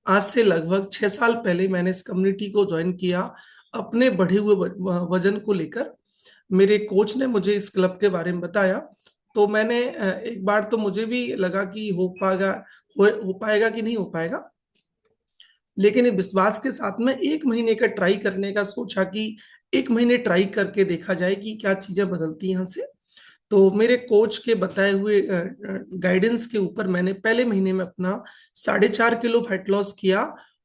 आज से लगभग 6 साल पहले मैंने इस कम्युनिटी को ज्वाइन किया अपने बढ़े हुए वजन को लेकर। मेरे कोच ने मुझे इस क्लब के बारे में बताया, तो मैंने एक बार तो मुझे भी लगा कि हो पाएगा कि नहीं हो पाएगा। लेकिन ये विश्वास के साथ में 1 महीने का ट्राई करने का सोचा कि 1 महीने ट्राई करके देखा जाए कि क्या चीजें बदलती हैं यहाँ से। तो मेरे कोच के बताए हुए गाइडेंस के ऊपर मैंने पहले महीने में अपना 4.5 किलो फैट लॉस किया,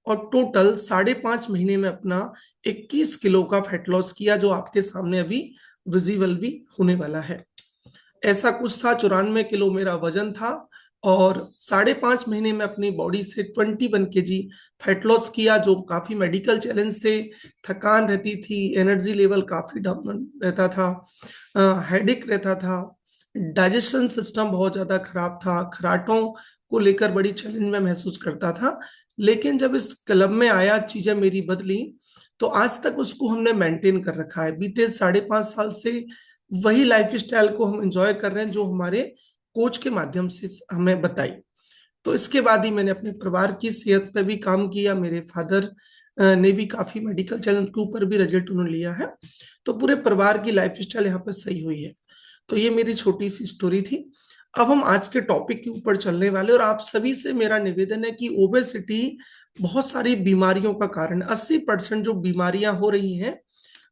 और टोटल 5.5 महीने में अपना 21 किलो का फैट लॉस किया, जो आपके सामने अभी विजिबल भी होने वाला है। ऐसा कुछ था, 94 किलो मेरा वजन था, और 5.5 महीने में अपनी बॉडी से 21 kg फैट लॉस किया, जो काफी मेडिकल चैलेंज थे। थकान रहती थी, एनर्जी लेवल काफी डाउन रहता था, हेडेक रहता था, डाइजेशन सिस्टम बहुत ज्यादा खराब था, खराटों को लेकर बड़ी चैलेंज में महसूस करता था। लेकिन जब इस क्लब में आया, चीजें मेरी बदली, तो आज तक उसको हमने मेंटेन कर रखा है। बीते 5.5 साल से वही लाइफ स्टाइल को हम एंजॉय कर रहे हैं, जो हमारे कोच के माध्यम से हमें बताई। तो इसके बाद ही मैंने अपने परिवार की सेहत पे भी काम किया। मेरे फादर ने भी काफी मेडिकल चैलेंज के ऊपर भी रिजल्ट उन्होंने लिया है। तो पूरे परिवार की लाइफ स्टाइल यहाँ पे सही हुई है। तो ये मेरी छोटी सी स्टोरी थी। अब हम आज के टॉपिक के ऊपर चलने वाले, और आप सभी से मेरा निवेदन है कि ओबेसिटी बहुत सारी बीमारियों का कारण, 80% जो बीमारियां हो रही हैं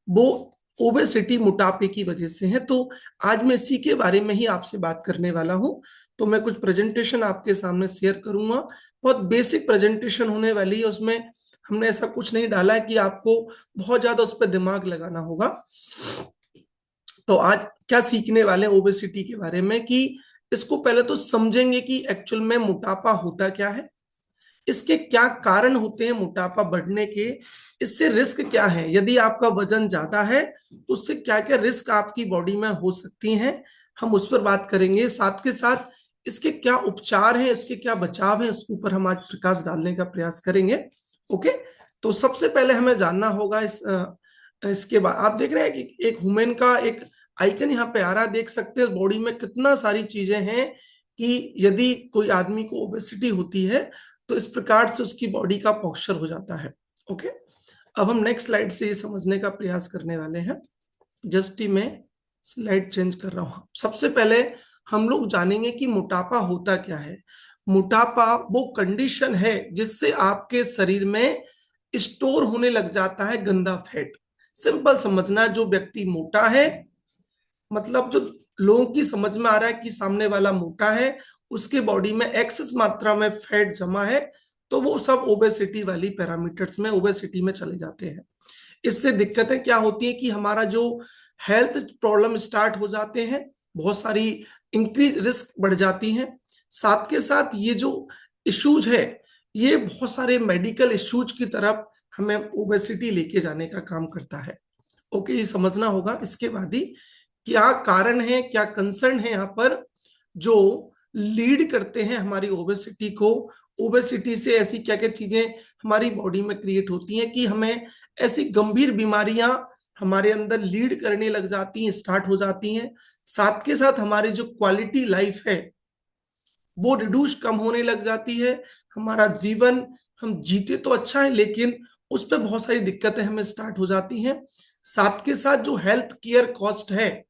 वो ओबेसिटी, मोटापे की वजह से है। तो आज मैं इसी के बारे में ही आपसे बात करने वाला हूं। तो मैं कुछ प्रेजेंटेशन आपके सामने शेयर करूंगा। बहुत बेसिक प्रेजेंटेशन होने वाली है, उसमें हमने ऐसा कुछ नहीं डाला है कि आपको बहुत ज्यादा उस पर दिमाग लगाना होगा। तो आज क्या सीखने वाले हैं ओबेसिटी के बारे में, कि इसको पहले तो समझेंगे कि एक्चुअल में मोटापा होता क्या है, इसके क्या कारण होते हैं मोटापा बढ़ने के, इससे रिस्क क्या है, यदि आपका वजन ज्यादा है तो उससे क्या क्या रिस्क आपकी बॉडी में हो सकती हैं, हम उस पर बात करेंगे। साथ के साथ इसके क्या उपचार हैं, इसके क्या बचाव हैं, इसके ऊपर हम आज प्रकाश डालने का प्रयास करेंगे। ओके। तो सबसे पहले हमें जानना होगा इसके बाद आप देख रहे हैं कि एक ह्यूमन का एक आइकन यहाँ पे आ रहा है, देख सकते हैं बॉडी में कितना सारी चीजें हैं, कि यदि कोई आदमी को ओबेसिटी होती है तो इस प्रकार से उसकी बॉडी का पॉस्चर हो जाता है। ओके। अब हम नेक्स्ट स्लाइड से ये समझने का प्रयास करने वाले हैं। जस्ट ही मैं स्लाइड चेंज कर रहा हूं। सबसे पहले हम लोग जानेंगे कि मोटापा होता क्या है। मोटापा वो कंडीशन है जिससे आपके शरीर में स्टोर होने लग जाता है गंदा फैट। सिंपल समझना, जो व्यक्ति मोटा है, मतलब जो लोगों की समझ में आ रहा है कि सामने वाला मोटा है, उसके बॉडी में एक्सेस मात्रा में फैट जमा है, तो वो सब ओबेसिटी वाली पैरामीटर्स में, ओबेसिटी में चले जाते हैं। इससे दिक्कतें क्या होती है कि हमारा जो हेल्थ प्रॉब्लम स्टार्ट हो जाते हैं, बहुत सारी इंक्रीज रिस्क बढ़ जाती हैं। साथ के साथ ये जो इश्यूज है, ये बहुत सारे मेडिकल इश्यूज की तरफ हमें ओबेसिटी लेके जाने का काम करता है। ओके, ये समझना होगा। इसके बाद ही क्या कारण है, क्या कंसर्न है यहाँ पर, जो लीड करते हैं हमारी ओबेसिटी को। ओबेसिटी से ऐसी क्या क्या चीजें हमारी बॉडी में क्रिएट होती हैं कि हमें ऐसी गंभीर बीमारियां हमारे अंदर लीड करने लग जाती हैं, स्टार्ट हो जाती हैं। साथ के साथ हमारी जो क्वालिटी लाइफ है वो रिड्यूस, कम होने लग जाती है। हमारा जीवन, हम जीते तो अच्छा है, लेकिन उस पर बहुत सारी दिक्कतें हमें स्टार्ट हो जाती हैं। साथ के साथ जो हेल्थ केयर कॉस्ट है,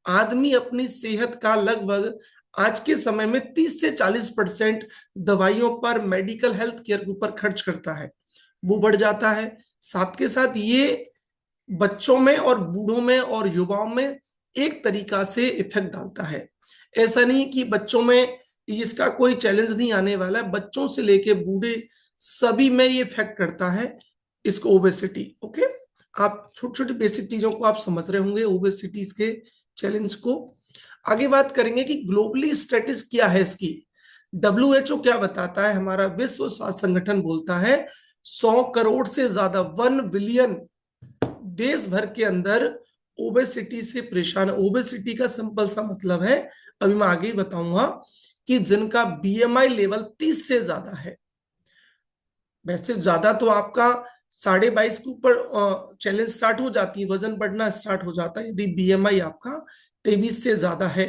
आदमी अपनी सेहत का लगभग आज के समय में 30 से 40% दवाइयों पर, मेडिकल हेल्थ केयर के ऊपर खर्च करता है, वो बढ़ जाता है। साथ के साथ ये बच्चों में और बूढ़ों में और युवाओं में एक तरीका से इफेक्ट डालता है। ऐसा नहीं कि बच्चों में इसका कोई चैलेंज नहीं आने वाला है, बच्चों से लेके बूढ़े सभी में ये इफेक्ट करता है इसको, ओबेसिटी। ओके। आप छोटी छोटी बेसिक चीजों को आप समझ रहे होंगे, ओबेसिटी के चैलेंज को। आगे बात करेंगे कि ग्लोबली स्टेटस क्या है इसकी। WHO क्या बताता है, हमारा विश्व स्वास्थ्य संगठन बोलता है 100 करोड़ से ज्यादा, 1 बिलियन देश भर के अंदर ओबेसिटी से परेशान। ओबेसिटी का सिंपल सा मतलब है, अभी मैं आगे ही बताऊंगा, कि जिनका BMI लेवल 30 से ज्यादा है। वैसे ज्यादा तो आपका 22.5 के ऊपर चैलेंज स्टार्ट हो जाती है, वजन बढ़ना स्टार्ट हो जाता है, यदि BMI आपका 23 से ज्यादा है।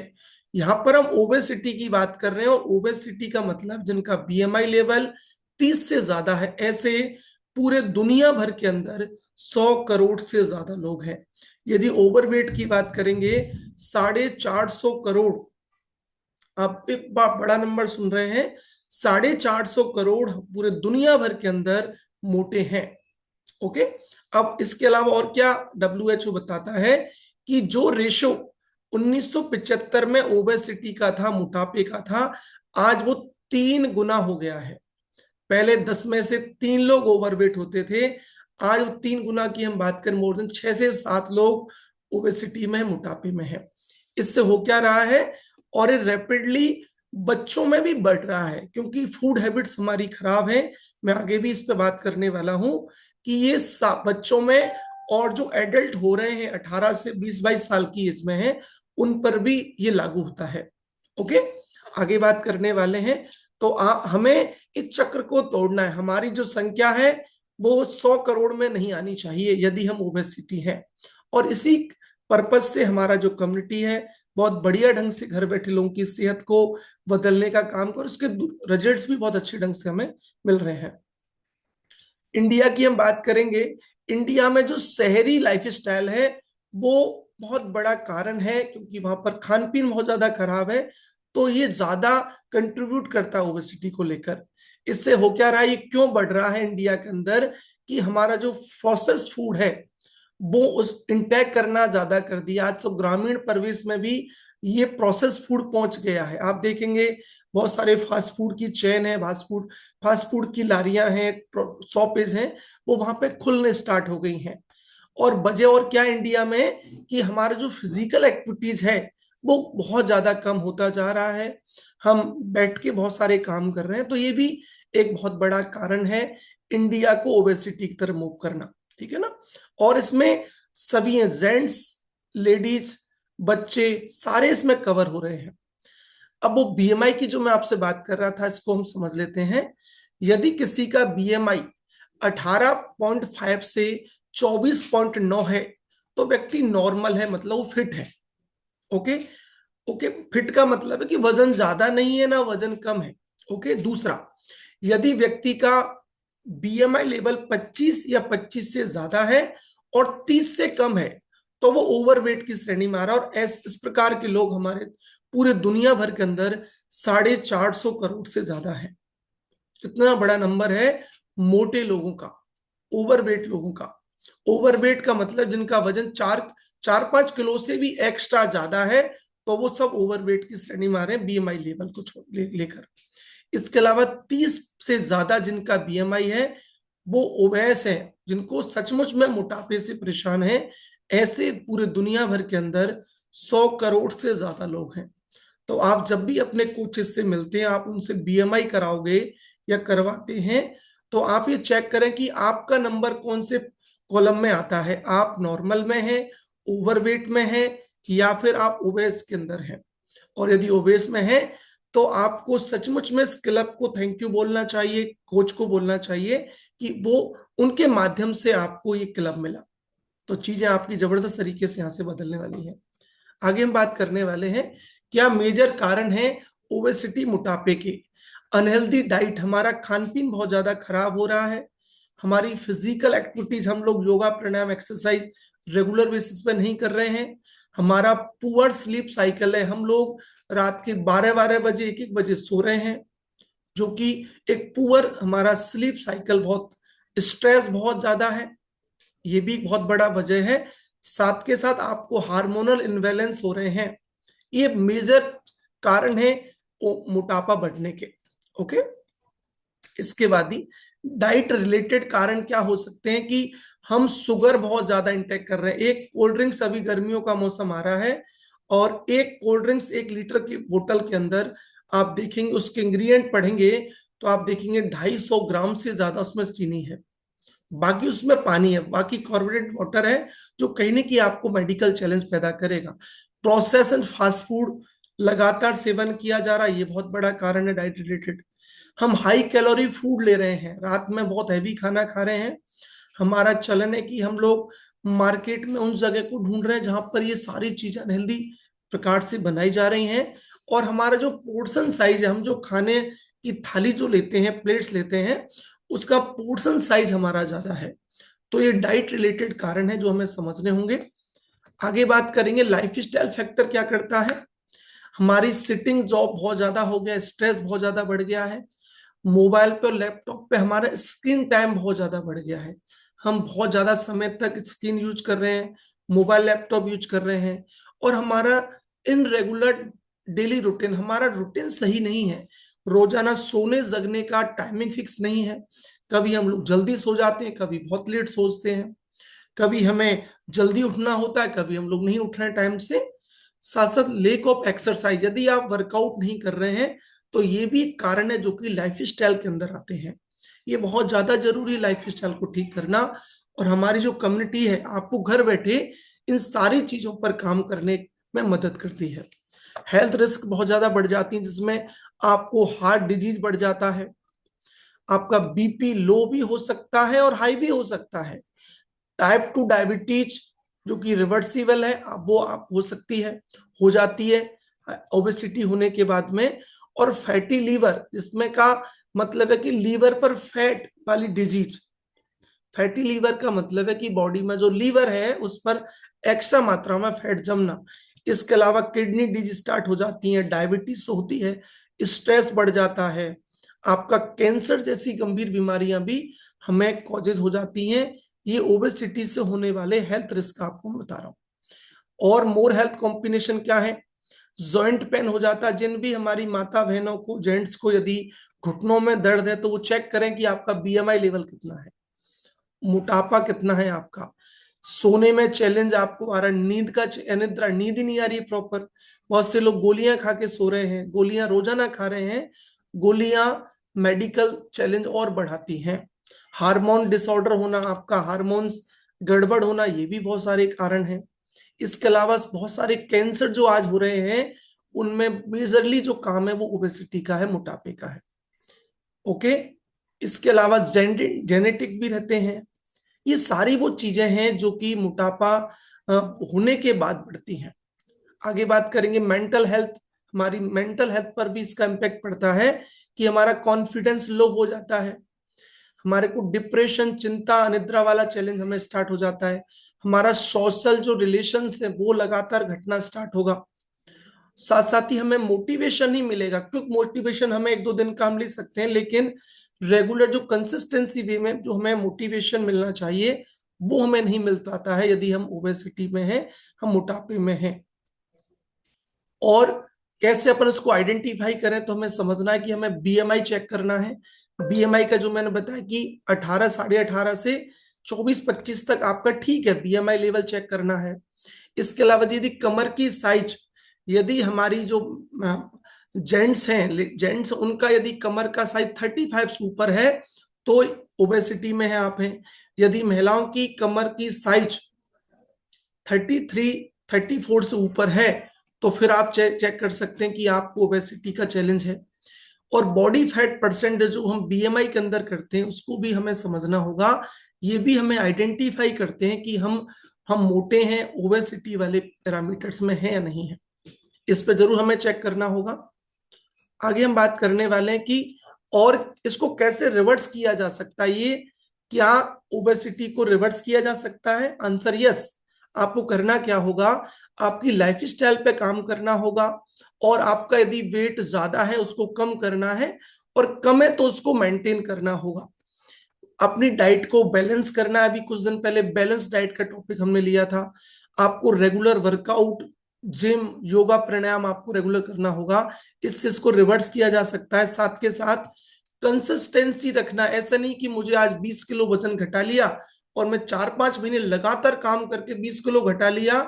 यहाँ पर हम ओबेसिटी की बात कर रहे हैं, और ओबेसिटी का मतलब जिनका BMI लेवल 30 से ज्यादा है। ऐसे पूरे दुनिया भर के अंदर 100 करोड़ से ज्यादा लोग हैं। यदि ओवरवेट की बात करेंगे, 450 करोड़, आप एक बड़ा नंबर सुन रहे हैं, 450 करोड़ पूरे दुनिया भर के अंदर मोटे हैं। ओके। अब इसके अलावा और क्या WHO बताता है कि जो रेशो 1975 में ओबेसिटी का था, मोटापे का था, आज वो 3 गुना हो गया है। पहले 10 में से 3 लोग ओवरवेट होते थे, आज वो 3 गुना की हम बात करें, मोर देन 6 से 7 लोग ओबेसिटी में, मोटापे में है। इससे हो क्या रहा है, और ये रैपिडली बच्चों में भी बढ़ रहा है, क्योंकि फूड हैबिट्स हमारी खराब है। मैं आगे भी इस पे बात करने वाला हूं कि ये बच्चों में, और जो एडल्ट हो रहे हैं 18 से 20-22 साल की एज में है, उन पर भी ये लागू होता है। ओके, आगे बात करने वाले हैं। तो हमें इस चक्र को तोड़ना है। हमारी जो संख्या है वो 100 करोड़ में नहीं आनी चाहिए यदि हम ओबेसिटी है। और इसी पर्पज से हमारा जो कम्युनिटी है बहुत बढ़िया ढंग से घर बैठे लोगों की सेहत को बदलने का काम कर, उसके रिजल्ट्स भी बहुत अच्छे ढंग से हमें मिल रहे हैं। इंडिया की हम बात करेंगे। इंडिया में जो शहरी लाइफस्टाइल है वो बहुत बड़ा कारण है, क्योंकि वहां पर खान पीन बहुत ज्यादा खराब है, तो ये ज्यादा कंट्रीब्यूट करता है ओबेसिटी को लेकर। इससे हो क्या रहा है, ये क्यों बढ़ रहा है इंडिया के अंदर, कि हमारा जो प्रोसेस फूड है वो उस इंटेक करना ज्यादा कर दिया। आज तो ग्रामीण परिवेश में भी ये प्रोसेस फूड पहुंच गया है। आप देखेंगे बहुत सारे फास्ट फूड की चेन है, फास्ट फूड की लारियां हैं, शॉपेज हैं, वो वहां पे खुलने स्टार्ट हो गई हैं। और वजह और क्या इंडिया में, कि हमारा जो फिजिकल एक्टिविटीज है वो बहुत ज्यादा कम होता जा रहा है। हम बैठ के बहुत सारे काम कर रहे हैं, तो ये भी एक बहुत बड़ा कारण है इंडिया को ओबेसिटी की तरफ मूव करना। ठीक है ना। और इसमें सभी हैं, जेंट्स, लेडीज, बच्चे, सारे इसमें कवर हो रहे हैं। अब वो बीएमआई की जो मैं आपसे बात कर रहा था, इसको हम समझ लेते हैं। यदि किसी का बीएमआई 18.5 से 24.9 है तो व्यक्ति नॉर्मल है, मतलब वो फिट है। ओके। ओके, फिट का मतलब है कि वजन ज्यादा नहीं है ना वजन कम है। ओके। दूसरा, यदि व्यक्ति का बीएमआई लेवल 25 या 25 से ज्यादा है और 30 से कम है तो वो ओवरवेट की श्रेणी में आ रहा है। और इस प्रकार के लोग हमारे पूरे दुनिया भर के अंदर 450 करोड़ से ज्यादा है। इतना बड़ा नंबर है मोटे लोगों का, ओवरवेट लोगों का। ओवरवेट का मतलब जिनका वजन 4-5 किलो से भी एक्स्ट्रा ज्यादा है, तो वो सब ओवरवेट की श्रेणी में आ रहे हैं बीएमआई लेवल को लेकर। इसके अलावा 30 से ज्यादा जिनका बीएमआई है वो ओबेस है, जिनको सचमुच में मोटापे से परेशान है। ऐसे पूरे दुनिया भर के अंदर 100 करोड़ से ज्यादा लोग हैं। तो आप जब भी अपने कोचेस से मिलते हैं, आप उनसे बीएमआई कराओगे या करवाते हैं, तो आप ये चेक करें कि आपका नंबर कौन से कॉलम में आता है। आप नॉर्मल में हैं, ओवरवेट में हैं, या फिर आप ओबेस के अंदर हैं। और यदि ओबेस में है तो आपको सचमुच में इस क्लब को थैंक यू बोलना चाहिए, कोच को बोलना चाहिए कि वो उनके माध्यम से आपको ये क्लब मिला। तो चीजें आपकी जबरदस्त तरीके से यहां से बदलने वाली है। आगे हम बात करने वाले हैं क्या मेजर कारण है ओबेसिटी, मोटापे के। अनहेल्दी डाइट, हमारा खान पीन बहुत ज्यादा खराब हो रहा है। हमारी फिजिकल एक्टिविटीज, हम लोग योगा, प्राणायाम, एक्सरसाइज रेगुलर बेसिस पे नहीं कर रहे हैं। हमारा पुअर स्लीप साइकिल है, हम लोग रात के 12-12 बजे, 1-1 बजे सो रहे हैं, जो कि एक पुअर हमारा स्लीप साइकिल, बहुत स्ट्रेस बहुत ज्यादा है, ये भी बहुत बड़ा वजह है। साथ के साथ आपको हार्मोनल इनबैलेंस हो रहे हैं, ये मेजर कारण है मोटापा बढ़ने के। ओके। इसके बाद ही डाइट रिलेटेड कारण क्या हो सकते हैं, कि हम शुगर बहुत ज्यादा इंटेक कर रहे हैं। एक कोल्ड ड्रिंक्स, अभी गर्मियों का मौसम आ रहा है, और एक कोल्ड ड्रिंक्स 1 लीटर की बोतल के अंदर आप देखेंगे, उसके इंग्रेडिएंट पढ़ेंगे तो आप देखेंगे 250 ग्राम से ज्यादा उसमें चीनी है, बाकी उसमें पानी है, बाकी कार्बोनेटेड वाटर है, जो कहीं ना कहीं आपको मेडिकल चैलेंज पैदा करेगा। प्रोसेस एंड फास्ट फूड लगातार सेवन किया जा रहा है, ये बहुत बड़ा कारण है डाइट रिलेटेड। हम हाई कैलोरी फूड ले रहे हैं, रात में बहुत हैवी खाना खा रहे हैं। हमारा चलन है कि हम लोग मार्केट में उन जगह को ढूंढ रहे हैं जहां पर ये सारी चीजें अनहेल्दी प्रकार से बनाई जा रही हैं। और हमारा जो पोर्शन साइज है, हम जो खाने कि थाली जो लेते हैं, प्लेट्स लेते हैं, उसका पोर्शन साइज हमारा ज्यादा है। तो ये डाइट रिलेटेड कारण है जो हमें समझने होंगे। आगे बात करेंगे लाइफ स्टाइल फैक्टर क्या करता है। हमारी सिटिंग जॉब बहुत ज्यादा हो गया, स्ट्रेस बहुत ज्यादा बढ़ गया है, मोबाइल पे और लैपटॉप पे हमारा स्क्रीन टाइम बहुत ज्यादा बढ़ गया है, हम बहुत ज्यादा समय तक स्क्रीन यूज कर रहे हैं, मोबाइल लैपटॉप यूज कर रहे हैं, और हमारा इनरेगुलर डेली रूटीन, हमारा रूटीन सही नहीं है। रोजाना सोने जगने का टाइमिंग फिक्स नहीं है, कभी हम लोग जल्दी सो जाते हैं, कभी बहुत लेट सोचते हैं, कभी हमें जल्दी उठना होता है, कभी हम लोग नहीं उठ रहे हैं टाइम से। साथ साथ लेक ऑफ एक्सरसाइज, यदि आप वर्कआउट नहीं कर रहे हैं तो ये भी एक कारण है जो कि लाइफ स्टाइल के अंदर आते हैं। ये बहुत ज्यादा जरूरी है लाइफ स्टाइल को ठीक करना। और हमारी जो कम्युनिटी है आपको घर बैठे इन सारी चीजों पर काम करने में मदद करती है। हेल्थ रिस्क बहुत ज्यादा बढ़ जाती है, जिसमें आपको हार्ट डिजीज बढ़ जाता है, आपका बीपी लो भी हो सकता है और हाई भी हो सकता है, टाइप 2 डायबिटीज जो कि रिवर्सिबल है वो आप हो सकती है, हो जाती है ओबेसिटी होने के बाद में। और फैटी लीवर, जिसमें का मतलब है कि लीवर पर फैट वाली डिजीज। फैटी लीवर का मतलब है कि बॉडी में जो लीवर है उस पर एक्स्ट्रा मात्रा में फैट जमना। इसके अलावा किडनी डिजीज स्टार्ट हो जाती है, डायबिटीज होती है, स्ट्रेस बढ़ जाता है, आपका कैंसर जैसी गंभीर बीमारियां भी हमें कॉजेज हो जाती हैं। ये ओबेसिटी से होने वाले हेल्थ रिस्क आपको मैं बता रहा हूँ। और मोर हेल्थ कॉम्बिनेशन क्या है, जॉइंट पेन हो जाता है। जिन भी हमारी माता बहनों को, जेंट्स को यदि घुटनों में दर्द है तो वो चेक करें कि आपका बीएमआई लेवल कितना है, मोटापा कितना है आपका। सोने में चैलेंज आपको आ रहा है, नींद का अनिद्रा, नींद ही नहीं आ रही प्रॉपर। बहुत से लोग गोलियां खा के सो रहे हैं, गोलियां रोजाना खा रहे हैं। गोलियां मेडिकल चैलेंज और बढ़ाती हैं। हार्मोन डिसऑर्डर होना, आपका हार्मोन्स गड़बड़ होना, ये भी बहुत सारे कारण हैं। इसके अलावा बहुत सारे कैंसर जो आज हो रहे हैं उनमें मेजरली जो काम है वो ओबेसिटी का है, मोटापे का है। ओके। इसके अलावा जेनेटिक भी रहते हैं। ये सारी वो चीजें हैं जो कि मोटापा होने के बाद बढ़ती हैं। आगे बात करेंगे मेंटल हेल्थ। हमारी मेंटल हेल्थ पर भी इसका इम्पैक्ट पड़ता है कि हमारा कॉन्फिडेंस लो हो जाता है, हमारे को डिप्रेशन, चिंता, अनिद्रा वाला चैलेंज हमें स्टार्ट हो जाता है, हमारा सोशल जो रिलेशंस है वो लगातार घटना स्टार्ट होगा। साथ साथ ही हमें मोटिवेशन ही मिलेगा, क्योंकि मोटिवेशन हमें एक दो दिन का हम ले सकते हैं, लेकिन रेगुलर जो कंसिस्टेंसी वे में जो हमें मोटिवेशन मिलना चाहिए वो हमें नहीं मिल पाता है यदि हम ओबेसिटी में हैं, हम मोटापे में हैं। और कैसे अपन इसको आइडेंटिफाई करें, तो हमें समझना है कि हमें बीएमआई चेक करना है। बीएमआई का जो मैंने बताया कि 18, 18.5 से 24-25 तक आपका ठीक है, बीएमआई लेवल चेक करना है। इसके अलावा यदि कमर की साइज, यदि हमारी जो जेंट्स हैं, जेंट्स उनका यदि कमर का साइज 35 से ऊपर है तो ओबेसिटी में है आप हैं। यदि महिलाओं की कमर की साइज 33, 34 से ऊपर है तो फिर आप चेक कर सकते हैं कि आपको ओबेसिटी का चैलेंज है। और बॉडी फैट परसेंटेज जो हम बीएमआई के अंदर करते हैं उसको भी हमें समझना होगा। ये भी हमें आइडेंटिफाई करते हैं कि हम मोटे हैं, ओबेसिटी वाले पैरामीटर्स में हैं या नहीं है। इस पे जरूर हमें चेक करना होगा। आगे हम बात करने वाले हैं कि और इसको कैसे रिवर्स किया जा सकता है। ये क्या ओबेसिटी को रिवर्स किया जा सकता है? Answer yes. आपको करना क्या होगा, आपकी लाइफस्टाइल पे काम करना होगा, और आपका यदि वेट ज्यादा है उसको कम करना है, और कम है तो उसको मेंटेन करना होगा। अपनी डाइट को बैलेंस करना है। अभी कुछ दिन पहले बैलेंस डाइट का टॉपिक हमने लिया था। आपको रेगुलर वर्कआउट, जिम, योगा, प्राणायाम आपको रेगुलर करना होगा। इससे इसको रिवर्स किया जा सकता है। साथ के साथ कंसिस्टेंसी रखना, ऐसा नहीं कि मुझे आज 20 किलो वजन घटा लिया और मैं 4-5 महीने लगातार काम करके 20 किलो घटा लिया,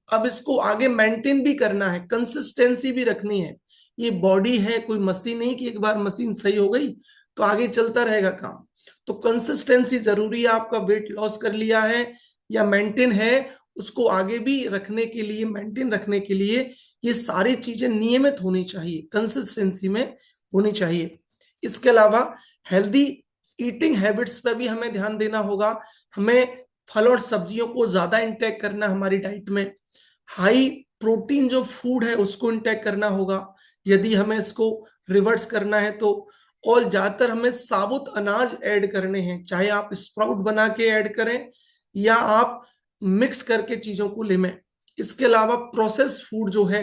अब इसको आगे मेंटेन भी करना है, कंसिस्टेंसी भी रखनी है। ये बॉडी है, कोई मशीन नहीं कि एक बार मशीन सही हो गई तो आगे चलता रहेगा काम। तो कंसिस्टेंसी जरूरी है। आपका वेट लॉस कर लिया है या मेंटेन है, उसको आगे भी रखने के लिए, मेंटेन रखने के लिए ये सारी चीजें नियमित होनी चाहिए, कंसिस्टेंसी में होनी चाहिए। इसके अलावा हेल्दी ईटिंग हैबिट्स पर भी हमें ध्यान देना होगा। हमें फल और सब्जियों को ज्यादा इंटेक करना, हमारी डाइट में हाई प्रोटीन जो फूड है उसको इंटेक करना होगा यदि हमें इसको रिवर्स करना है तो। और ज्यादातर हमें साबुत अनाज ऐड करने हैं, चाहे आप स्प्राउट बना के ऐड करें या आप मिक्स करके चीजों को लें। इसके अलावा प्रोसेस फूड जो है,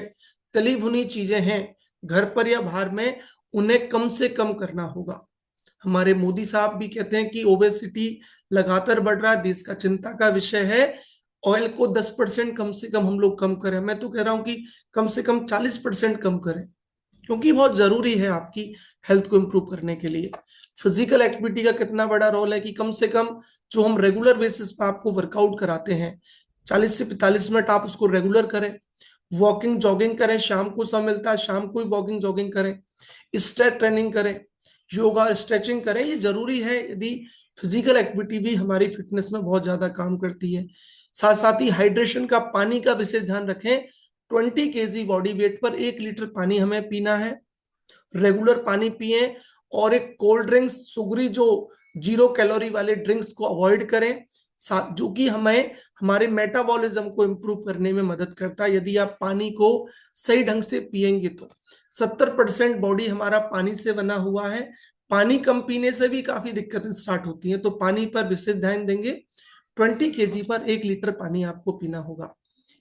तली भुनी चीजें हैं घर पर या बाहर में, उन्हें कम से कम करना होगा। हमारे मोदी साहब भी कहते हैं कि ओबेसिटी लगातार बढ़ रहा है, देश का चिंता का विषय है। ऑयल को 10% कम से कम हम लोग कम करें, मैं तो कह रहा हूं कि कम से कम 40% कम करें, क्योंकि बहुत जरूरी है आपकी हेल्थ को इम्प्रूव करने के लिए। फिजिकल एक्टिविटी का कितना बड़ा रोल है कि कम से कम जो हम रेगुलर बेसिस पर आपको वर्कआउट कराते हैं, 40 से 45 मिनट आप उसको रेगुलर करें। वॉकिंग जॉगिंग करें, शाम को समय मिलता है शाम को ही वॉकिंग जॉगिंग करें। स्ट्रेच ट्रेनिंग करें, योगा और स्ट्रेचिंग करें, ये जरूरी है। यदि फिजिकल एक्टिविटी भी हमारी फिटनेस में बहुत ज्यादा काम करती है। साथ साथ ही हाइड्रेशन का, पानी का विशेष ध्यान रखें। 20 kg बॉडी वेट पर 1 लीटर पानी हमें पीना है। रेगुलर पानी पिए, और एक कोल्ड ड्रिंक्स, सुगरी जो 0 कैलोरी वाले ड्रिंक्स को अवॉइड करें, जो कि हमें हमारे मेटाबॉलिज्म को इम्प्रूव करने में मदद करता है। यदि आप पानी को सही ढंग से पिएंगे तो 70% बॉडी हमारा पानी से बना हुआ है। पानी कम पीने से भी काफी दिक्कतें स्टार्ट होती हैं, तो पानी पर विशेष ध्यान देंगे। 20 kg पर 1 लीटर पानी आपको पीना होगा।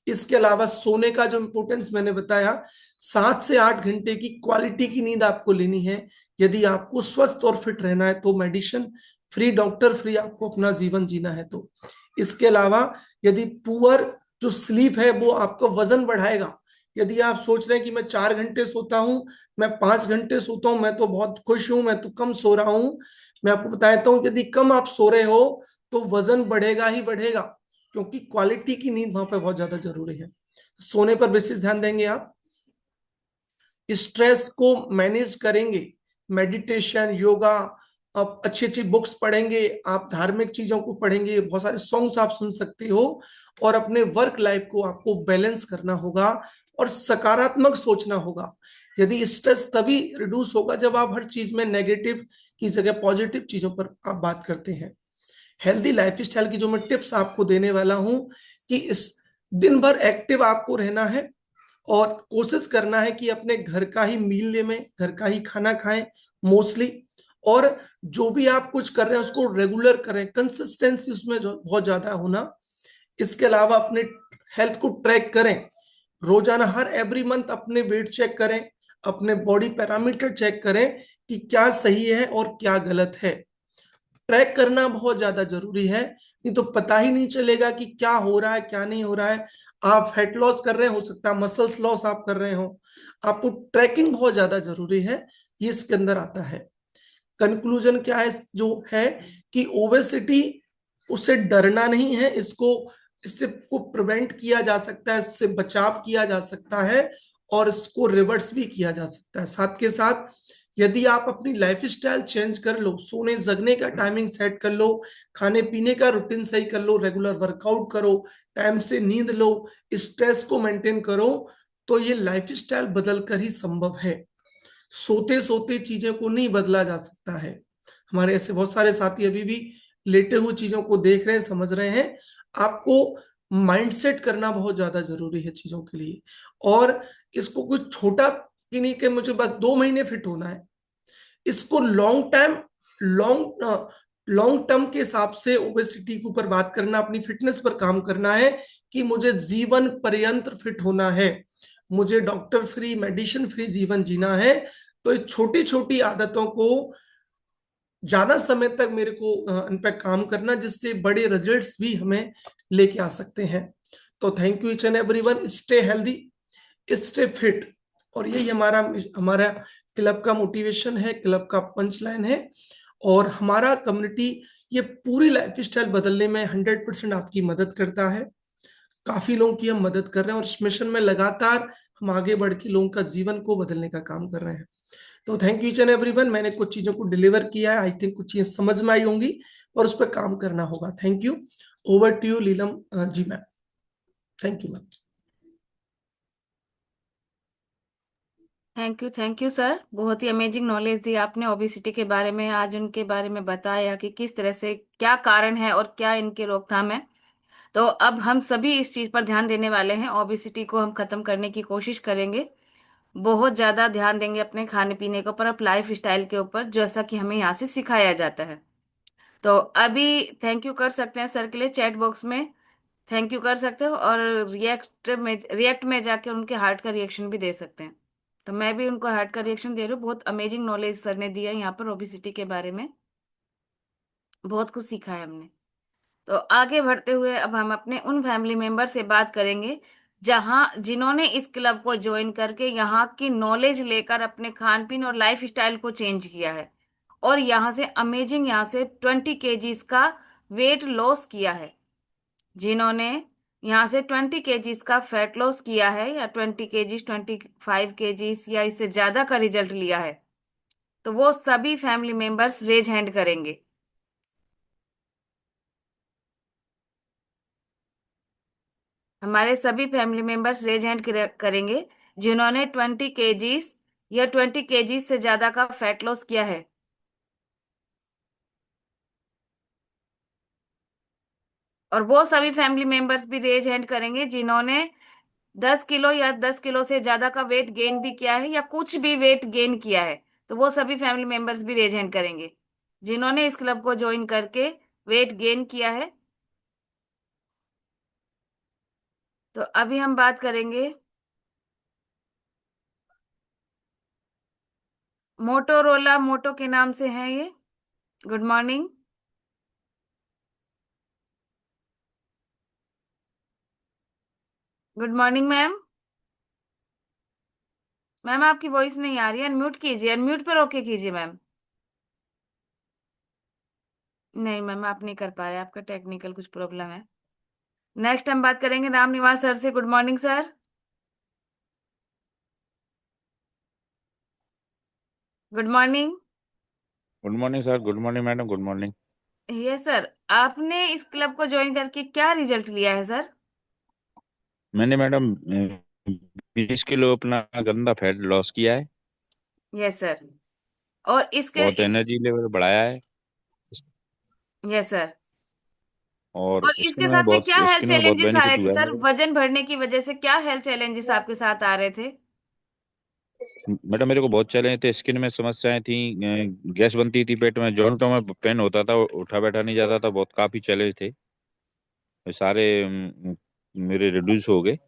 इसके अलावा सोने का जो इंपोर्टेंस मैंने बताया, 7 से 8 घंटे की क्वालिटी की नींद आपको लेनी है। यदि आपको स्वस्थ और फिट रहना है तो मेडिसिन फ्री, डॉक्टर फ्री आपको अपना जीवन जीना है तो। इसके अलावा यदि पुअर जो स्लीप है वो आपका वजन बढ़ाएगा। यदि आप सोच रहे हैं कि मैं 4 घंटे सोता हूं, मैं 5 घंटे सोता हूं, मैं तो बहुत खुश हूं, मैं तो कम सो रहा हूं, मैं आपको बताता हूं यदि कम आप सो रहे हो तो वजन बढ़ेगा ही बढ़ेगा, क्योंकि क्वालिटी की नींद वहां पर बहुत ज्यादा जरूरी है। सोने पर विशेष ध्यान देंगे आप। स्ट्रेस को मैनेज करेंगे, मेडिटेशन, योगा, आप अच्छी अच्छी बुक्स पढ़ेंगे, आप धार्मिक चीजों को पढ़ेंगे, बहुत सारे सॉन्ग्स आप सुन सकते हो, और अपने वर्क लाइफ को आपको बैलेंस करना होगा और सकारात्मक सोचना होगा। यदि स्ट्रेस तभी रिड्यूस होगा जब आप हर चीज में नेगेटिव की जगह पॉजिटिव चीजों पर आप बात करते हैं। हेल्दी लाइफस्टाइल की जो मैं टिप्स आपको देने वाला हूं कि इस दिन भर एक्टिव आपको रहना है, और कोशिश करना है कि अपने घर का ही मील में घर का ही खाना खाएं मोस्टली। और जो भी आप कुछ कर रहे हैं उसको रेगुलर करें, कंसिस्टेंसी उसमें जो बहुत ज्यादा होना। इसके अलावा अपने हेल्थ को ट्रैक करें, रोजाना हर एवरी मंथ अपने वेट चेक करें, अपने बॉडी पैरामीटर चेक करें कि क्या सही है और क्या गलत है। ट्रैक करना बहुत ज्यादा जरूरी है, नहीं तो पता ही नहीं चलेगा कि क्या हो रहा है क्या नहीं हो रहा है। आप फैट लॉस कर रहे हैं, हो सकता है मसल्स लॉस आप कर रहे हो, आपको ट्रैकिंग बहुत ज्यादा जरूरी है, ये इसके अंदर आता है। कंक्लूजन क्या है जो है कि ओबेसिटी, उससे डरना नहीं है, इससे को प्रिवेंट किया जा सकता है, इससे बचाव किया जा सकता है, और इसको रिवर्स भी किया जा सकता है। साथ के साथ यदि आप अपनी लाइफ स्टाइल चेंज कर लो, सोने जगने का टाइमिंग सेट कर लो, खाने पीने का रूटीन सही कर लो, रेगुलर वर्कआउट करो, टाइम से नींद लो, स्ट्रेस को मेंटेन करो, तो ये लाइफ स्टाइल बदल कर ही संभव है। सोते सोते चीजें को नहीं बदला जा सकता है। हमारे ऐसे बहुत सारे साथी अभी भी लेटे हुए चीजों को देख रहे हैं, समझ रहे हैं। आपको माइंडसेट करना बहुत ज्यादा जरूरी है चीजों के लिए, और इसको कुछ छोटा कि नहीं कि मुझे बस 2 महीने फिट होना है, इसको लॉन्ग लॉन्ग टर्म के हिसाब से ओबेसिटी के ऊपर बात करना, अपनी फिटनेस पर काम करना है कि मुझे जीवन पर्यंत फिट होना है, मुझे डॉक्टर फ्री, मेडिसिन फ्री जीवन जीना है। तो इस छोटी छोटी आदतों को ज्यादा समय तक मेरे को इन पर काम करना, जिससे बड़े रिजल्ट्स भी हमें लेके आ सकते हैं। तो thank you each and everyone, stay healthy, stay fit. और यही हमारा हमारा क्लब का मोटिवेशन है, क्लब का पंच लाइन है, और हमारा कम्युनिटी ये पूरी लाइफ स्टाइल बदलने में 100% आपकी मदद करता है। काफी लोगों की हम मदद कर रहे हैं, और इस मिशन में लगातार हम आगे बढ़ के लोगों का जीवन को बदलने का काम कर रहे हैं। तो thank you each and everyone, मैंने कुछ चीजों को डिलीवर किया है, आई थिंक कुछ चीजें समझ में आई होंगी, और उस पर काम करना होगा। Thank you. Over to you Leelam ji ma'am. Thank you ma'am. Thank you sir, बहुत ही अमेजिंग नॉलेज दी आपने ओबेसिटी के बारे में। आज उनके बारे में बताया कि किस तरह से क्या कारण है और क्या इनके रोकथाम है। तो अब हम सभी इस चीज पर ध्यान देने वाले हैं, ओबेसिटी को हम खत्म करने की कोशिश करेंगे। बहुत ज्यादा ध्यान देंगे अपने खाने पीने के ऊपर, अपने लाइफ स्टाइल के ऊपर, जैसा कि हमें यहाँ से सिखाया जाता है। तो अभी थैंक यू कर सकते हैं सर के लिए, चैट बॉक्स में थैंक यू कर सकते हो, और रिएक्ट में जाके उनके हार्ट का रिएक्शन भी दे सकते हैं। तो मैं भी उनको हार्ट का रिएक्शन दे रही हूँ। बहुत अमेजिंग नॉलेज सर ने दिया है यहाँ पर ओबेसिटी के बारे में, बहुत कुछ सीखा है हमने। तो आगे बढ़ते हुए अब हम अपने उन फैमिली मेंबर से बात करेंगे जहां जिन्होंने इस क्लब को ज्वाइन करके यहाँ की नॉलेज लेकर अपने खान पीन और लाइफ स्टाइल को चेंज किया है, और यहाँ से अमेजिंग, यहाँ से 20 केजीज का वेट लॉस किया है। जिन्होंने यहाँ से 20 केजीज का फैट लॉस किया है, या 20 केजीज, 25 केजीज या इससे ज्यादा का रिजल्ट लिया है, तो वो सभी फैमिली मेंबर्स रेज हैंड करेंगे। हमारे सभी फैमिली मेंबर्स रेज हैंड करेंगे जिन्होंने 20 केजीज या 20 केजीज से ज्यादा का फैट लॉस किया है। और वो सभी फैमिली मेंबर्स भी रेज हैंड करेंगे जिन्होंने 10 किलो या 10 किलो से ज्यादा का वेट गेन भी किया है, या कुछ भी वेट गेन किया है। तो वो सभी फैमिली मेंबर्स भी रेज हैंड करेंगे जिन्होंने इस क्लब को ज्वाइन करके वेट गेन किया है। तो अभी हम बात करेंगे, मोटोरोला मोटो के नाम से है ये। Good morning. Good morning ma'am. Ma'am आपकी वॉइस नहीं आ रही है, अनम्यूट कीजिए, अनम्यूट पर ओके कीजिए मैम। नहीं मैम, आप नहीं कर पा रहे, आपका टेक्निकल कुछ प्रॉब्लम है। नेक्स्ट हम बात करेंगे राम निवास सर से। Good morning sir. Good morning. Good morning sir. Good morning madam. Good morning. ये सर, आपने इस क्लब को ज्वाइन करके क्या रिजल्ट लिया है सर? मैंने मैडम 20 किलो अपना गंदा फैट लॉस किया है। Yes sir. और इसके बहुत इस एनर्जी लेवल बढ़ाया है। Yes sir. और और इसके साथ में क्या हेल्थ स्किन में बहुत चैलेंजेस आ रहे बेनिफिट थे हुआ है सर, मेरे। वजन बढ़ने की वजह से क्या हेल्थ चैलेंजेस आपके साथ आ रहे थे? मैडम मेरे को बहुत चैलेंज थे, स्किन में समस्याएं थी, गैस बनती थी पेट में, जॉइंटों में पेन होता था, उठा बैठा नहीं जाता था, बहुत काफी चैलेंज थे। ये सारे मेरे रिड्यूस हो गए।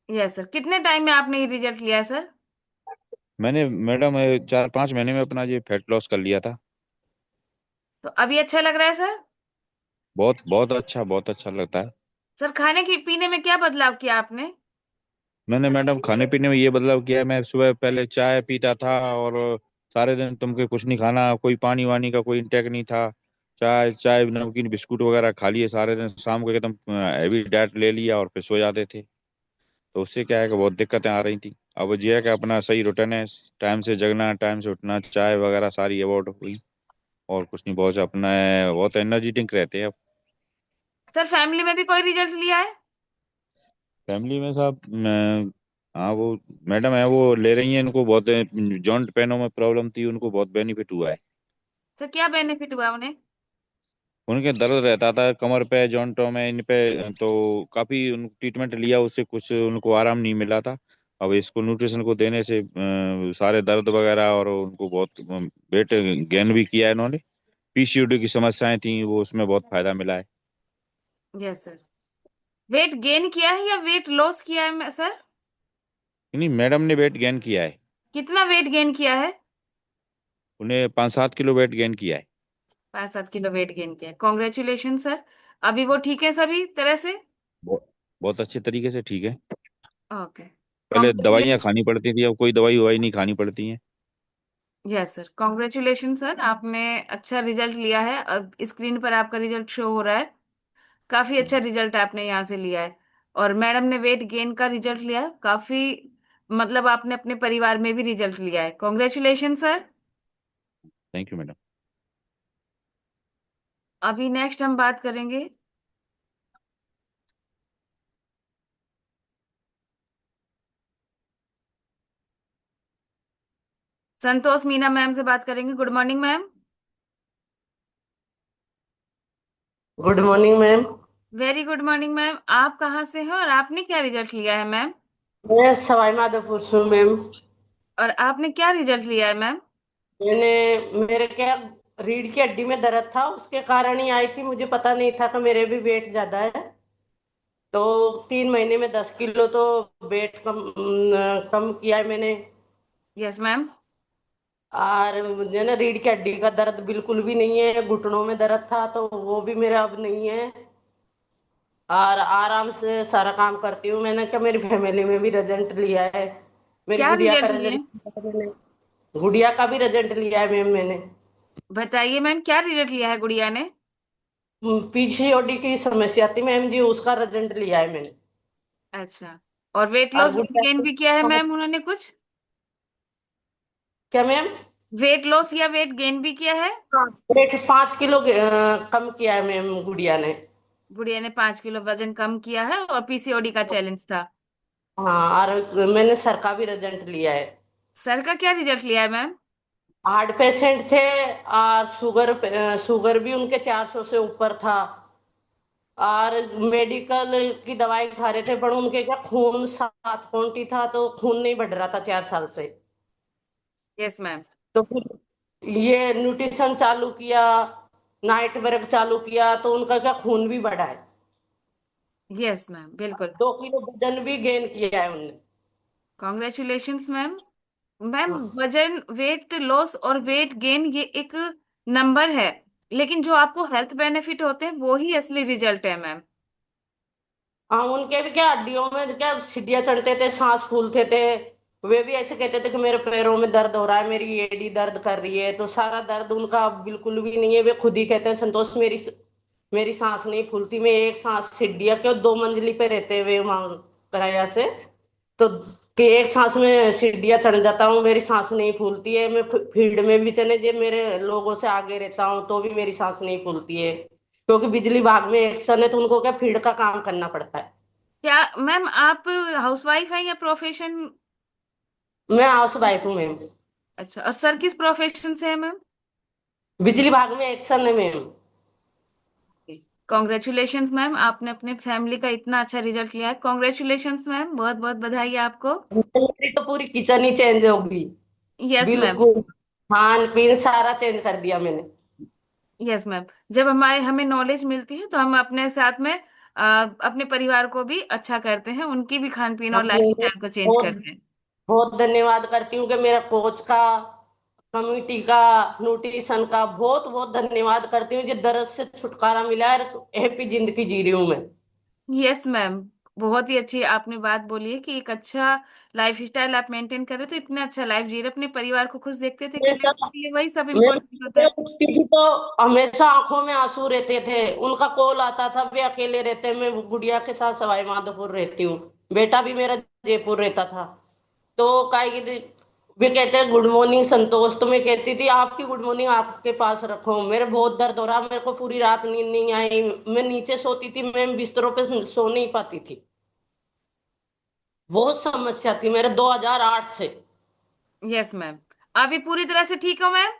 Yes sir. कितने टाइम में आपने ये रिजल्ट लिया है सर? मैंने मैडम 4-5 महीने में अपना ये फैट लॉस कर लिया था। तो अभी अच्छा लग रहा है सर? बहुत बहुत अच्छा लगता है। सर खाने की पीने में क्या बदलाव किया आपने? मैंने मैडम खाने पीने में ये बदलाव किया है। मैं सुबह पहले चाय पीता था, और सारे दिन तुमके कुछ नहीं खाना, कोई पानी वानी का कोई इंटेक नहीं था। चाय चाय नमकीन बिस्कुट वगैरह खा लिए सारे दिन, शाम को एकदम हैवी डाइट ले लिया और फिर सो जाते थे। तो उससे क्या है कि बहुत दिक्कतें आ रही थी। अब ये है कि अपना सही रूटीन है, टाइम से जगना, टाइम से उठना, चाय वगैरह सारी अवॉइड हुई। और कुछ नहीं, बहुत अपना बहुत एनर्जी ड्रिंक रहते हैं अब। सर फैमिली में भी कोई रिजल्ट लिया है? फैमिली में साहब हाँ वो मैडम है, वो ले रही हैं, इनको बहुत जॉइंट पेनों में प्रॉब्लम थी, उनको बहुत बेनिफिट हुआ है। सर क्या बेनिफिट हुआ उन्हें? उनके दर्द रहता था कमर पे, जॉइंटों में, इन पे, तो काफी उन ट्रीटमेंट लिया, उससे कुछ उनको आराम नहीं मिला था। अब इसको न्यूट्रिशन को देने से सारे दर्द वगैरह, और उनको बहुत वेट गेन भी किया है इन्होंने। पीसीओडी की समस्याएं थी, वो उसमें बहुत फायदा मिला है। Yes sir. वेट गेन किया है या वेट लॉस किया है सर? नहीं, मैडम ने वेट गेन किया है। कितना वेट गेन किया है? उन्हें 5-7 किलो वेट गेन किया है। 5-7 किलो वेट गेन किया है, कॉन्ग्रेचुलेशन सर। अभी वो ठीक है सभी तरह से? बहुत बहुत अच्छे तरीके से ठीक है। ओके। पहले दवाइयाँ कॉन्ग्रेचुलेशन। खानी पड़ती थी, अब कोई दवाई ववाई नहीं खानी पड़ती है। यस सर, कॉन्ग्रेचुलेशन सर, आपने अच्छा रिजल्ट लिया है। अब स्क्रीन पर आपका रिजल्ट शो हो रहा है। काफी अच्छा रिजल्ट आपने यहाँ से लिया है। और मैडम ने वेट गेन का रिजल्ट लिया है काफी, मतलब आपने अपने परिवार में भी रिजल्ट लिया है। Congratulation sir. Thank you madam. अभी नेक्स्ट हम बात करेंगे संतोष मीना मैम से, बात करेंगे। Good morning ma'am. Good morning ma'am. Very good morning ma'am. आप कहाँ से हैं और आपने क्या रिजल्ट लिया है मैम? मैं सवाई माधोपुर से हूँ मैम। और आपने क्या रिजल्ट लिया है मैम? मेरे क्या रीढ़ की हड्डी में दर्द था, उसके कारण ही आई थी। मुझे पता नहीं था कि मेरे भी वेट ज्यादा है। तो 3 महीने में 10 किलो तो वेट कम किया है मैंने। Yes ma'am. और मुझे ना रीढ़ की हड्डी का दर्द बिल्कुल भी नहीं है। घुटनों में दर्द था तो वो भी मेरा अब नहीं है। और आराम से सारा काम करती हूँ। मैंने क्या मेरी फैमिली में भी रिजल्ट लिया है। मेरी क्या गुड़िया का रिजल्ट लिए? रिजल्ट, गुड़िया का भी रिजल्ट लिया है मैम मैंने। बताइए मैम, क्या रिजल्ट लिया है गुड़िया ने? पीसीओडी की समस्या थी मैम जी, उसका रिजल्ट लिया है मैंने। अच्छा। और वेट और लॉस वेट गुड़िया गेन भी किया है मैम उन्होंने कुछ? क्या मैम? वेट लॉस या वेट गेन भी किया है? हाँ, वेट 5 किलो कम किया है मैम गुड़िया ने। गुड़िया ने 5 किलो वजन कम किया है और पीसीओडी का चैलेंज था। हाँ, और मैंने सर का भी रिजल्ट लिया है। सर का क्या रिजल्ट लिया है मैम? हार्ट पेशेंट थे, और शुगर भी उनके 400 से ऊपर था। और मेडिकल की दवाई खा रहे थे, पर उनके क्या खून 7 क्वांटी था, तो खून नहीं बढ़ रहा था 4 साल से। Yes ma'am. तो फिर ये न्यूट्रिशन चालू किया, नाइट वर्क चालू किया, तो उनका क्या खून भी बढ़ा है। यस मैम बिल्कुल। 2 किलो वजन भी गेन किया है उनने। Congratulations ma'am. मैम, हाँ। वजन वेट लॉस और वेट गेन ये एक नंबर है, लेकिन जो आपको हेल्थ बेनिफिट होते हैं वो ही असली रिजल्ट है मैम। हाँ, उनके भी क्या हड्डियों में क्या सीढ़ियाँ चढ़ते थे, सांस फूलते थे। वे भी ऐसे कहते थे कि मेरे पैरों में दर्द हो रहा है, मेरी एड़ी दर्द कर रही है। तो सारा दर्द उनका अब बिल्कुल भी नहीं है। वे खुद ही कहते हैं, संतोष मेरी सांस नहीं फूलती। मैं एक सांस सीढ़ियाँ क्यों 2 मंजिली पे रहते हुए वहां किराया से, तो कि एक सांस में सीढ़ियाँ चढ़ जाता हूँ, मेरी सांस नहीं फूलती है। मैं फील्ड में भी चले जे मेरे लोगों से आगे रहता हूँ तो भी मेरी सांस नहीं फूलती है, क्योंकि बिजली विभाग में एक्शन है, तो उनको क्या फील्ड का काम करना पड़ता है। क्या मैम आप हाउसवाइफ हैं या प्रोफेशन? मैं हाउस वाइफ हूँ मैम। अच्छा, और सर किस प्रोफेशन से है मैम? बिजली विभाग में एक्शन है मैम। कॉन्ग्रेचुलेशंस मैम, आपने अपने फैमिली का इतना अच्छा रिजल्ट लिया है। कॉन्ग्रेचुलेशंस मैम, बहुत बहुत बधाई आपको। मेरी तो पूरी किचन ही चेंज होगी। Yes ma'am. बिल्कुल, खान पीन सारा चेंज कर दिया मैंने। Yes ma'am. जब हमें नॉलेज मिलती है तो हम अपने साथ में अपने परिवार को भी अच्छा करते हैं, उनकी भी खान पीन और लाइफ अपने स्टाइल को चेंज बहुत करते हैं। बहुत धन्यवाद करती हूँ कि मेरा कोच का, कम्युनिटी का, न्यूट्रिशन का बहुत बहुत धन्यवाद करती हूँ। जो दर्द से छुटकारा मिला है, हैप्पी जिंदगी जी रही हूँ मैं। Yes ma'am. बहुत ही अच्छी आपने बात बोली है कि एक अच्छा लाइफ स्टाइल आप मेंटेन कर रहे हो, तो इतना अच्छा लाइफ जी रहे, अपने परिवार को खुश देखते थे मैं करने के लिए वही सब मैं इम्पोर्टेंट होता मैं है। उठती थी तो हमेशा आंखों में आंसू रहते थे। उनका कॉल आता था, वे अकेले रहते हैं। मैं गुड़िया के साथ सवाई माधोपुर रहती हूँ, बेटा भी मेरा जयपुर रहता था। तो काय की वे कहते हैं गुड मॉर्निंग संतोष, तो मैं कहती थी आपकी गुड मॉर्निंग आपके पास रखो, मेरे बहुत दर्द हो रहा, मेरे को पूरी रात नींद नहीं आई। मैं नीचे सोती थी, मैं बिस्तरों पे सो नहीं पाती थी। बहुत समस्या थी मेरे 2008 से। Yes ma'am. अभी पूरी तरह से ठीक हो मैम?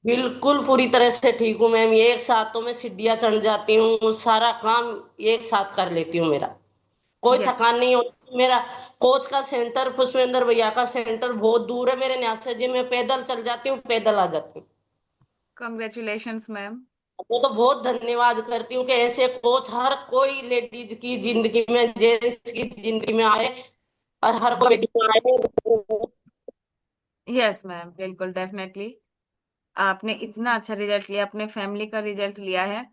बिल्कुल पूरी तरह से ठीक हूँ मैम। एक साथ तो मैं सीढ़ियाँ चढ़ जाती हूँ, सारा काम एक साथ कर लेती हूँ मेरा। कोई यस। थकान नहीं होती। मेरा कोच का सेंटर, पुष्पेंद्र भैया का सेंटर बहुत दूर है मेरे यहाँ से जी। मैं पैदल चल जाती हूँ, पैदल आ जाती हूँ। Congratulations ma'am. मैं तो बहुत धन्यवाद करती हूँ कि ऐसे कोच हर कोई लेडीज की जिंदगी में, जेंट्स की जिंदगी में आए, और हर कोई आए। यस मैम बिल्कुल डेफिनेटली। आपने इतना अच्छा रिजल्ट लिया, अपने फैमिली का रिजल्ट लिया है,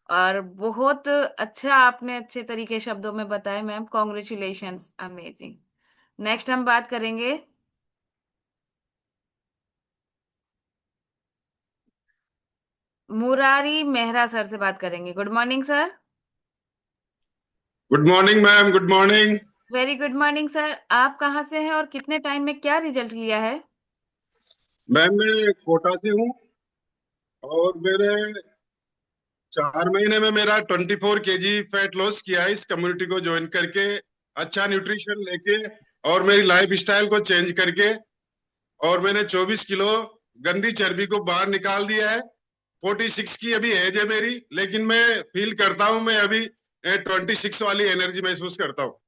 और बहुत अच्छा आपने अच्छे तरीके शब्दों में बताया मैम। Congratulations, amazing. नेक्स्ट हम बात करेंगे मुरारी मेहरा सर से बात करेंगे। Good morning sir. Good morning ma'am, good morning. Very good morning sir. आप कहाँ से हैं और कितने टाइम में क्या रिजल्ट लिया है? मैम मैं कोटा से हूँ, और मेरे 4 महीने में मेरा 24 kg फैट लॉस किया है इस कम्युनिटी को ज्वाइन करके, अच्छा न्यूट्रिशन लेके और मेरी लाइफ स्टाइल को चेंज करके। और मैंने 24 किलो गंदी चर्बी को बाहर निकाल दिया है। 46 की अभी एज है मेरी, लेकिन मैं फील करता हूँ मैं अभी 26 वाली एनर्जी महसूस करता हूँ।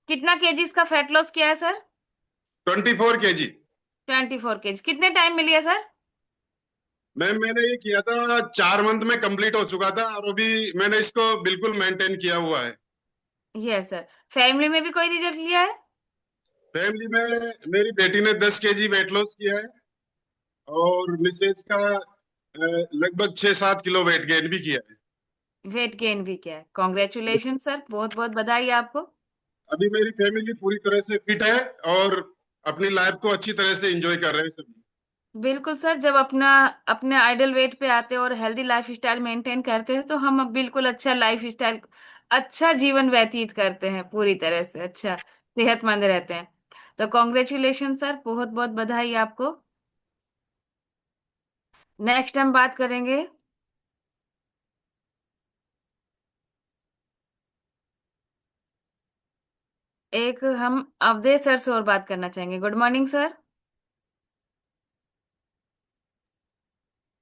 कितना केजीज का फैट लॉस किया है सर? 24 kg। 24 केजी। कितने टाइम में लिया सर? मैंने ये किया था 4 मंथ में कंप्लीट हो चुका था, और अभी मैंने इसको बिल्कुल मेंटेन किया हुआ है। Yes sir. फैमिली में भी कोई रिजल्ट लिया है? फैमिली में मेरी बेटी ने 10 kg वेट लॉस किया है, और मिसेज का लगभग 6-7 किलो वेट गेन भी किया है। वेट गेन भी किया है। कॉन्ग्रेचुलेशन सर, बहुत बहुत बधाई आपको। अभी मेरी फैमिली पूरी तरह से फिट है, और अपनी लाइफ को अच्छी तरह से एंजॉय कर रहे हैं सभी। बिल्कुल सर, जब अपना अपने आइडल वेट पे आते हैं और हेल्दी लाइफ स्टाइल मेंटेन करते हैं तो हम अब बिल्कुल अच्छा लाइफ स्टाइल, अच्छा जीवन व्यतीत करते हैं, पूरी तरह से अच्छा सेहतमंद रहते हैं। तो कॉन्ग्रेचुलेशन सर, बहुत बहुत बधाई आपको। नेक्स्ट हम बात करेंगे, एक हम अवधेश सर से और बात करना चाहेंगे। Good morning sir.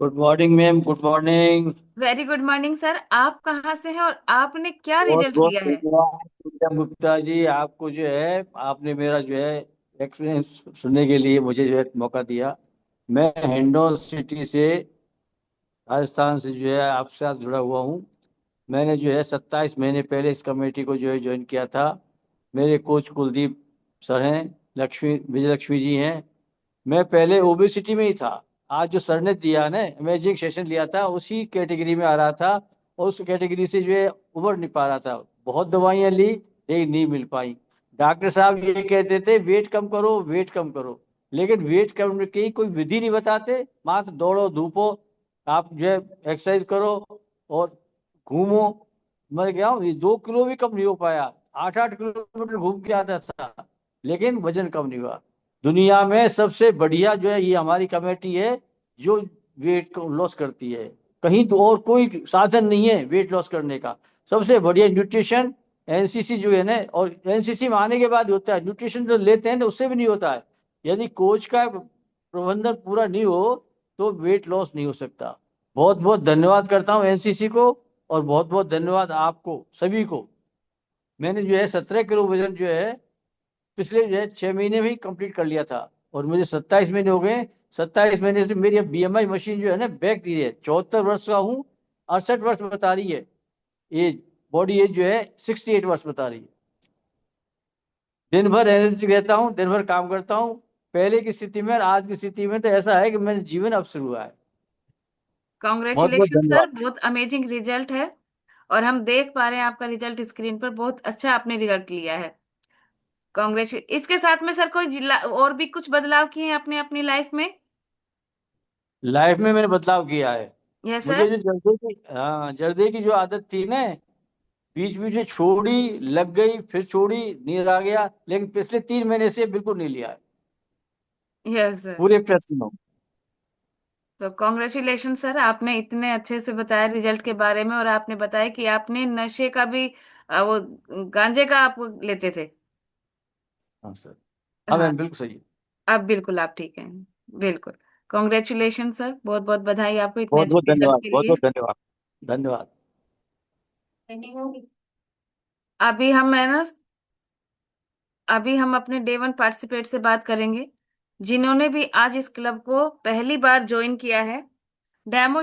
Good morning ma'am, good morning. Very good morning sir. आप कहाँ से हैं और आपने क्या बहुत रिजल्ट बहुत लिया है? धन्यवाद पूजा गुप्ता जी, आपको जो है आपने मेरा जो है एक्सपीरियंस सुनने के लिए मुझे जो है मौका दिया। मैं हिंडौन सिटी से, राजस्थान से जो है आपके साथ जुड़ा हुआ हूँ। मैंने जो है 27 महीने पहले इस कमेटी को जो है ज्वाइन किया था। मेरे कोच कुलदीप सर हैं, लक्ष्मी विजय लक्ष्मी जी हैं। मैं पहले ओबेसिटी में ही था। आज जो सर ने दिया ना इमेजिंग सेशन लिया था, उसी कैटेगरी में आ रहा था, और उस कैटेगरी से जो है उबर नहीं पा रहा था। बहुत दवाइयां ली लेकिन नहीं मिल पाई। डॉक्टर साहब ये कहते थे वेट कम करो, वेट कम करो, लेकिन वेट कम की कोई विधि नहीं बताते। मात्र दौड़ो धूपो, आप जो है एक्सरसाइज करो और घूमो। मैं गया हूँ, ये 2 किलो भी कम नहीं हो पाया। 8-8 किलोमीटर घूम के आता था, लेकिन वजन कम नहीं हुआ। दुनिया में सबसे बढ़िया जो है ये हमारी कमेटी है, जो वेट को लॉस करती है। कहीं तो और कोई साधन नहीं है वेट लॉस करने का। सबसे बढ़िया न्यूट्रिशन, एनसीसी जो है ना, और एनसीसी में आने के बाद होता है। न्यूट्रिशन जो लेते हैं ना उससे भी नहीं होता है। यदि कोच का प्रबंधन पूरा नहीं हो तो वेट लॉस नहीं हो सकता। बहुत बहुत धन्यवाद करता हूँ एनसीसी को, और बहुत बहुत धन्यवाद आपको सभी को। मैंने जो है 17 किलो वजन जो है पिछले जो है 6 महीने में ही कंप्लीट कर लिया था, और मुझे 27 महीने हो गए। 27 महीने से मेरी बीएमआई मशीन जो है ना बैक दी है। 74 वर्ष का हूँ, 68 वर्ष बता रही है एज। बॉडी एज जो है 68 वर्ष बता रही है। दिन भर एनर्जी रहता हूँ, दिन भर काम करता हूँ। पहले की स्थिति में और आज की स्थिति में तो ऐसा है कि मेरा जीवन अब शुरू हुआ है। बहुत बहुत कॉन्ग्रेचुलेशन सर, धन्यवाद। बहुत अमेजिंग रिजल्ट है। और हम देख पा रहे हैं आपका रिजल्ट स्क्रीन पर, बहुत अच्छा आपने रिजल्ट लिया है। कॉन्ग्रेचुलेशन। इसके साथ में सर कोई जिला और भी कुछ बदलाव किए हैं अपने अपनी लाइफ में? लाइफ में मैंने बदलाव किया है। यस मुझे सर। जो जर्दे की जो आदत थी ना, बीच बीच में छोड़ी, लग गई, फिर छोड़ी, नींद आ गया, लेकिन पिछले 3 महीने से बिल्कुल नहीं लिया है। Yes sir. पूरे प्रश्न हो। तो कॉन्ग्रेचुलेशन सर, आपने इतने अच्छे से बताया रिजल्ट के बारे में, और आपने बताया कि आपने नशे का भी वो गांजे का आप लेते थे। हाँ सर। हाँ हाँ। मैम, बिल्कुल सही है। अब बिल्कुल आप ठीक हैं। बिल्कुल। कॉन्ग्रेचुलेशन सर, बहुत बहुत बधाई आपको इतने बहुत बहुत अच्छे रिजल्ट धन्यवाद, के बहुत लिए। बहुत धन्यवाद। धन्यवाद। अभी हम है ना, अभी हम अपने डे वन पार्टिसिपेट से बात करेंगे, जिन्होंने भी आज इस क्लब को पहली बार ज्वाइन किया है। डेमो